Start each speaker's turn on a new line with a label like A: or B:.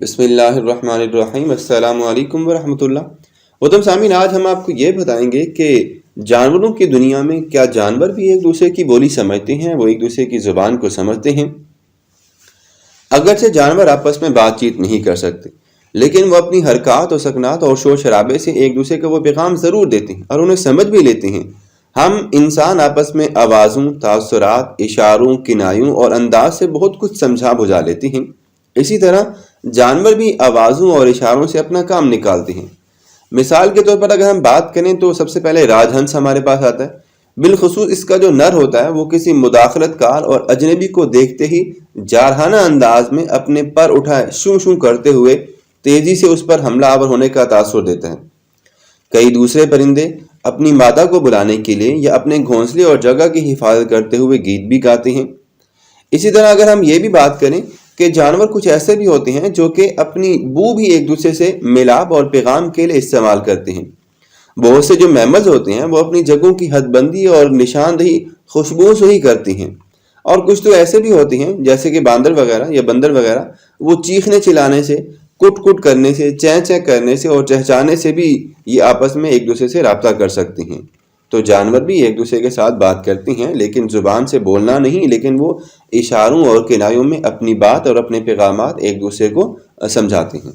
A: بسم اللہ الرحمن الرحیم۔ السلام علیکم ورحمۃ اللہ۔ محترم سامعین، آج ہم آپ کو یہ بتائیں گے کہ جانوروں کی دنیا میں کیا جانور بھی ایک دوسرے کی بولی سمجھتے ہیں، وہ ایک دوسرے کی زبان کو سمجھتے ہیں۔ اگرچہ جانور آپس میں بات چیت نہیں کر سکتے، لیکن وہ اپنی حرکات و سکنات اور شور شرابے سے ایک دوسرے کو وہ پیغام ضرور دیتے ہیں اور انہیں سمجھ بھی لیتے ہیں۔ ہم انسان آپس میں آوازوں، تاثرات، اشاروں، کنایوں اور انداز سے بہت کچھ سمجھا بجھا لیتے ہیں۔ اسی طرح جانور بھی آوازوں اور اشاروں سے اپنا کام نکالتے ہیں۔ مثال کے طور پر اگر ہم بات کریں تو سب سے پہلے راج ہنس ہمارے پاس آتا ہے۔ بالخصوص اس کا جو نر ہوتا ہے وہ کسی مداخلت کار اور اجنبی کو دیکھتے ہی جارحانہ انداز میں اپنے پر اٹھائے شوں شوں کرتے ہوئے تیزی سے اس پر حملہ آور ہونے کا تاثر دیتا ہے۔ کئی دوسرے پرندے اپنی مادہ کو بلانے کے لیے یا اپنے گھونسلے اور جگہ کی حفاظت کرتے ہوئے گیت بھی گاتے ہیں۔ اسی طرح اگر ہم یہ بھی بات کریں کہ جانور کچھ ایسے بھی ہوتے ہیں جو کہ اپنی بو بھی ایک دوسرے سے ملاپ اور پیغام کے لیے استعمال کرتے ہیں۔ بہت سے جو میمز ہوتے ہیں وہ اپنی جگہوں کی حد بندی اور نشاندہی خوشبوؤں سے ہی کرتی ہیں، اور کچھ تو ایسے بھی ہوتے ہیں جیسے کہ باندر وغیرہ یا بندر وغیرہ، وہ چیخنے چلانے سے، کٹ کٹ کرنے سے، چیں چیں کرنے سے اور چہچانے سے بھی یہ آپس میں ایک دوسرے سے رابطہ کر سکتے ہیں۔ تو جانور بھی ایک دوسرے کے ساتھ بات کرتے ہیں، لیکن زبان سے بولنا نہیں، لیکن وہ اشاروں اور کنایوں میں اپنی بات اور اپنے پیغامات ایک دوسرے کو سمجھاتے ہیں۔